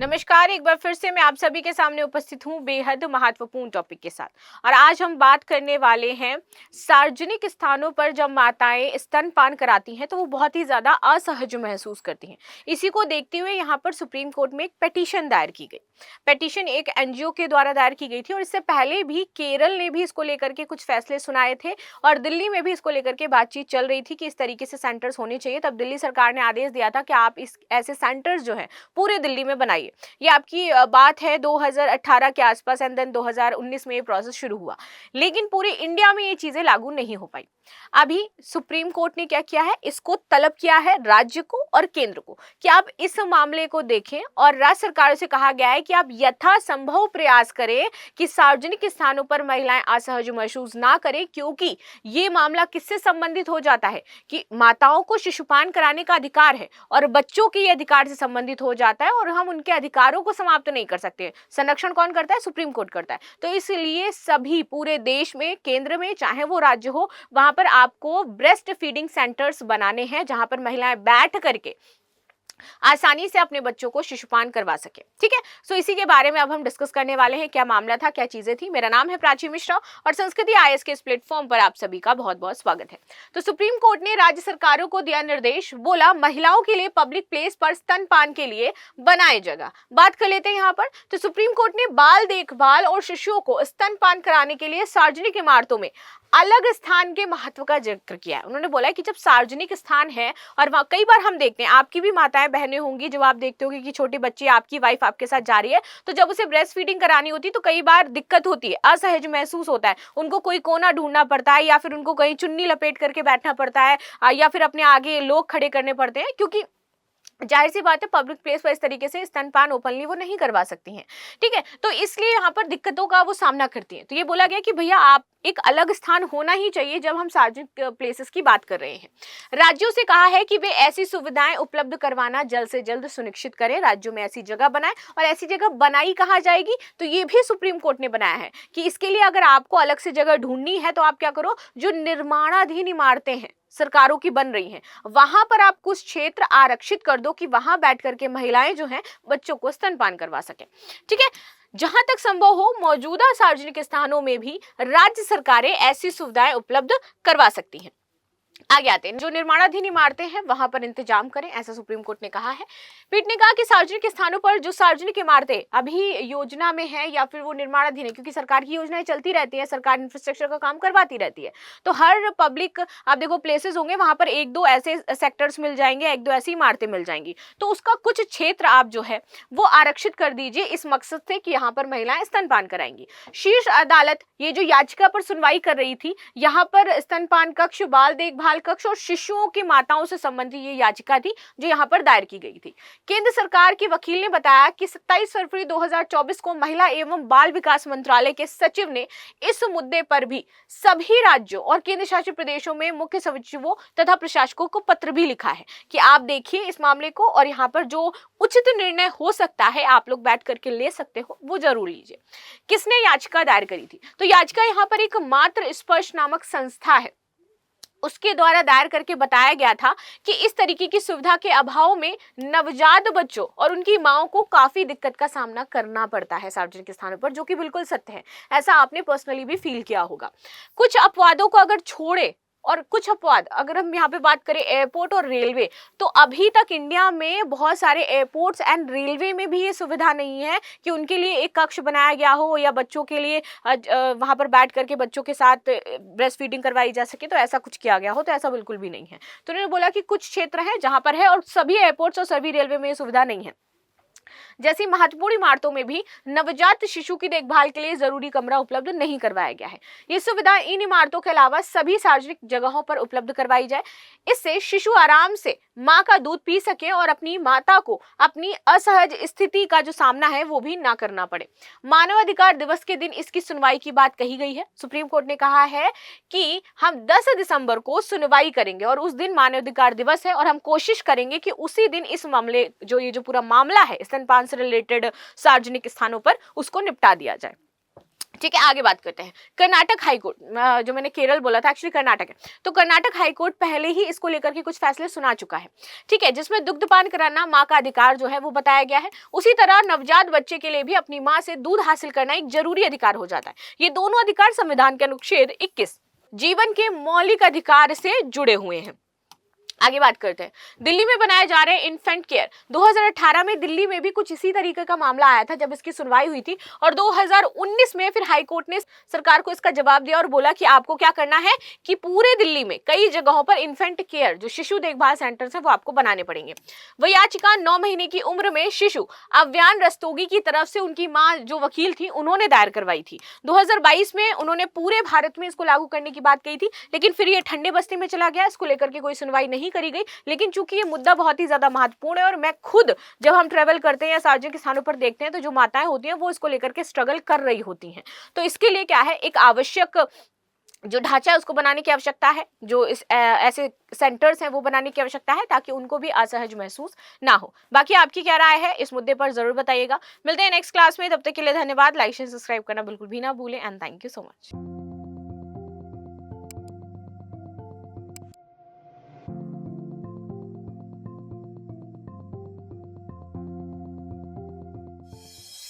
नमस्कार, एक बार फिर से मैं आप सभी के सामने उपस्थित हूँ बेहद महत्वपूर्ण टॉपिक के साथ। और आज हम बात करने वाले हैं सार्वजनिक स्थानों पर जब माताएं स्तनपान कराती हैं तो वो बहुत ही ज्यादा असहज महसूस करती हैं। इसी को देखते हुए यहाँ पर सुप्रीम कोर्ट में एक पिटीशन दायर की गई। पिटीशन एक एनजीओ के द्वारा दायर की गई थी और इससे पहले भी केरल ने भी इसको लेकर के कुछ फैसले सुनाए थे और दिल्ली में भी इसको लेकर के बातचीत चल रही थी कि इस तरीके से सेंटर्स होने चाहिए। तब दिल्ली सरकार ने आदेश दिया था कि आप इस ऐसे सेंटर्स जो है पूरे दिल्ली में बनाइए। ये आपकी बात है 2018 के आसपास एंड देन 2019 में ये प्रोसेस शुरू हुआ, लेकिन पूरे इंडिया में ये चीजें लागू नहीं हो पाई। अभी सुप्रीम कोर्ट ने क्या किया है, इसको तलब किया है राज्य को और केंद्र को कि आप इस मामले को देखें और राज्य सरकार से कहा गया है कि आप यथासंभव प्रयास करें कि सार्वजनिक स्थानों पर महिलाएं असहज महसूस ना करें, क्योंकि ये मामला किससे संबंधित हो जाता है कि माताओं को शिशुपान कराने का अधिकार है और बच्चों के अधिकार से संबंधित हो जाता है और हम उनके अधिकारों को समाप्त नहीं कर सकते। संरक्षण कौन करता है? सुप्रीम कोर्ट करता है। तो इसलिए सभी पूरे देश में, केंद्र में, चाहे वो राज्य हो, वहां पर आपको ब्रेस्ट फीडिंग सेंटर्स बनाने हैं जहां पर महिलाएं बैठ करके आसानी से अपने बच्चों को शिशुपान करवा सके। ठीक है, सो इसी के बारे में अब हम डिस्कस करने वाले हैं। क्या मामला था, क्या चीजें थी। मेरा नाम है प्राची मिश्रा और संस्कृति आईएएस के इस प्लेटफॉर्म पर आप सभी का बहुत बहुत स्वागत है। तो सुप्रीम कोर्ट ने राज्य सरकारों को दिया निर्देश, बोला महिलाओं के लिए पब्लिक प्लेस पर स्तनपान के लिए बनाए जगह। बात कर लेते हैं यहाँ पर। तो सुप्रीम कोर्ट ने बाल देखभाल और शिशुओं को स्तनपान कराने के लिए सार्वजनिक इमारतों में अलग स्थान के महत्व का जिक्र किया है। उन्होंने बोला कि जब सार्वजनिक स्थान है और वहां कई बार हम देखते हैं, आपकी भी माताएं बहनें होंगी, जब आप देखते हो कि छोटी बच्ची, आपकी वाइफ आपके साथ जा रही है, तो जब उसे ब्रेस्ट फीडिंग करानी होती है तो कई बार दिक्कत होती है, असहज महसूस होता है, उनको कोई कोना ढूंढना पड़ता है या फिर उनको कहीं चुन्नी लपेट करके बैठना पड़ता है या फिर अपने आगे लोग खड़े करने पड़ते हैं, क्योंकि जाहिर सी बात है पब्लिक प्लेस पर इस तरीके से स्तनपान ओपनली वो नहीं करवा सकती हैं। ठीक है, तो इसलिए यहाँ पर दिक्कतों का वो सामना करती हैं। तो ये बोला गया कि भैया आप एक अलग स्थान होना ही चाहिए जब हम सार्वजनिक प्लेसेस की बात कर रहे हैं। राज्यों से कहा है कि वे ऐसी सुविधाएं उपलब्ध करवाना जल्द से जल्द सुनिश्चित करें, राज्यों में ऐसी जगह बनाएं। और ऐसी जगह बनाई कहाँ जाएगी, तो ये भी सुप्रीम कोर्ट ने बनाया है कि इसके लिए अगर आपको अलग से जगह ढूंढनी है तो आप क्या करो, जो निर्माणाधीन इमारतें हैं सरकारों की बन रही हैं, वहां पर आप कुछ क्षेत्र आरक्षित कर दो कि वहां बैठ करके महिलाएं जो हैं बच्चों को स्तनपान करवा सके। ठीक है, जहां तक संभव हो मौजूदा सार्वजनिक स्थानों में भी राज्य सरकारें ऐसी सुविधाएं उपलब्ध करवा सकती हैं। आगे आते हैं, जो निर्माणाधीन इमारतें हैं वहां पर इंतजाम करें, ऐसा सुप्रीम कोर्ट ने कहा है। पीठ ने कहा कि सार्वजनिक स्थानों पर जो सार्वजनिक इमारतें अभी योजना में है या फिर वो निर्माणाधीन है, क्योंकि सरकार की योजनाएं चलती रहती है, सरकार इंफ्रास्ट्रक्चर का काम करवाती रहती है, तो हर पब्लिक आप देखो प्लेसेस होंगे, वहां पर एक दो ऐसे सेक्टर्स मिल जाएंगे, एक दो ऐसी इमारतें मिल जाएंगी, तो उसका कुछ क्षेत्र आप जो है वो आरक्षित कर दीजिए इस मकसद से कि यहाँ पर महिलाएं स्तनपान कराएंगी। शीर्ष अदालत ये जो याचिका पर सुनवाई कर रही थी, यहाँ पर स्तनपान कक्ष, बाल देखभाल कक्ष और शिशुओं की माताओं से संबंधित ये याचिका थी जो यहाँ पर दायर की गई थी। केंद्र सरकार के वकील ने बताया कि 27 फरवरी 2024 को महिला एवं बाल विकास मंत्रालय के सचिव ने इस मुद्दे पर भी सभी राज्यों और केंद्र शासित प्रदेशों में मुख्य सचिवों तथा प्रशासकों को पत्र भी लिखा है कि आप देखिए इस मामले को और यहाँ पर जो उचित निर्णय हो सकता है आप लोग बैठ करके ले सकते हो वो जरूर लीजिए। किसने याचिका दायर करी थी? तो याचिका यहाँ पर एक मातृ स्पर्श नामक संस्था है, उसके द्वारा दायर करके बताया गया था कि इस तरीके की सुविधा के अभाव में नवजात बच्चों और उनकी माओं को काफी दिक्कत का सामना करना पड़ता है सार्वजनिक स्थानों पर, जो कि बिल्कुल सत्य है। ऐसा आपने पर्सनली भी फील किया होगा। कुछ अपवादों को अगर छोड़े और कुछ अपवाद अगर हम यहाँ पे बात करें एयरपोर्ट और रेलवे, तो अभी तक इंडिया में बहुत सारे एयरपोर्ट्स एंड रेलवे में भी ये सुविधा नहीं है कि उनके लिए एक कक्ष बनाया गया हो या बच्चों के लिए वहां पर बैठ करके बच्चों के साथ ब्रेस्ट फीडिंग करवाई जा सके, तो ऐसा कुछ किया गया हो, तो ऐसा बिल्कुल भी नहीं है। तो उन्होंने बोला कि कुछ क्षेत्र है जहां पर है और सभी एयरपोर्ट्स और सभी रेलवे में ये सुविधा नहीं है। जैसी महत्वपूर्ण इमारतों में भी नवजात शिशु की देखभाल के लिए जरूरी कमरा उपलब्ध नहीं करवाया गया है। ये सुविधा इन इमारतों के अलावा सभी सार्वजनिक जगहों पर उपलब्ध करवाई जाए। इससे शिशु आराम से मां का दूध पी सके और अपनी माता को अपनी असहज स्थिति का जो सामना है वो भी ना करना पड़े। मानव अधिकार दिवस के दिन इसकी सुनवाई की बात कही गई है। सुप्रीम कोर्ट ने कहा है कि हम 10 दिसंबर को सुनवाई करेंगे और उस दिन मानव अधिकार दिवस है और हम कोशिश करेंगे कि उसी दिन इस मामले ये जो पूरा मामला है स्तनपान से रिलेटेड सार्वजनिक स्थानों पर उसको निपटा दिया जाए। ठीक है, आगे बात करते हैं। कर्नाटक हाई कोर्ट, जो मैंने केरल बोला था एक्चुअली कर्नाटक है, तो कर्नाटक हाई कोर्ट पहले ही इसको लेकर के कुछ फैसले सुना चुका है। ठीक है, जिसमें दुग्धपान कराना माँ का अधिकार जो है वो बताया गया है। उसी तरह नवजात बच्चे के लिए भी अपनी माँ से दूध हासिल करना एक जरूरी अधिकार हो जाता है। ये दोनों अधिकार संविधान के अनुच्छेद 21 जीवन के मौलिक अधिकार से जुड़े हुए हैं। आगे बात करते हैं, दिल्ली में बनाए जा रहे इन्फेंट केयर। 2018 में दिल्ली में भी कुछ इसी तरीके का मामला आया था जब इसकी सुनवाई हुई थी, और 2019 में फिर हाई कोर्ट ने सरकार को इसका जवाब दिया और बोला कि आपको क्या करना है कि पूरे दिल्ली में कई जगहों पर इन्फेंट केयर जो शिशु देखभाल सेंटर्स हैं वो आपको बनाने पड़ेंगे। वह याचिका 9 महीने की उम्र में शिशु अव्यान रस्तोगी की तरफ से उनकी मां जो वकील थी उन्होंने दायर करवाई थी। 2022 में उन्होंने पूरे भारत में इसको लागू करने की बात कही थी, लेकिन फिर ये ठंडे बस्ती में चला गया, इसको लेकर के कोई सुनवाई नहीं करी गई। लेकिन चूंकि ये मुद्दा बहुत ही ज्यादा महत्वपूर्ण है और मैं खुद जब हम ट्रेवल करते हैं या सार्वजनिक स्थानों पर देखते हैं तो जो माताएं होती हैं वो इसको लेकर के स्ट्रगल कर रही होती हैं, तो इसके लिए क्या है, एक आवश्यक जो ढांचा है उसको बनाने की आवश्यकता है, जो इस ऐसे सेंटर्स हैं वो बनाने की आवश्यकता है ताकि उनको भी असहज महसूस ना हो। बाकी आपकी क्या राय है इस मुद्दे पर जरूर बताइएगा। मिलते हैं नेक्स्ट क्लास में, तब तक के लिए धन्यवाद। लाइक शेयर सब्सक्राइब करना बिल्कुल भी ना भूलें and thank you so much.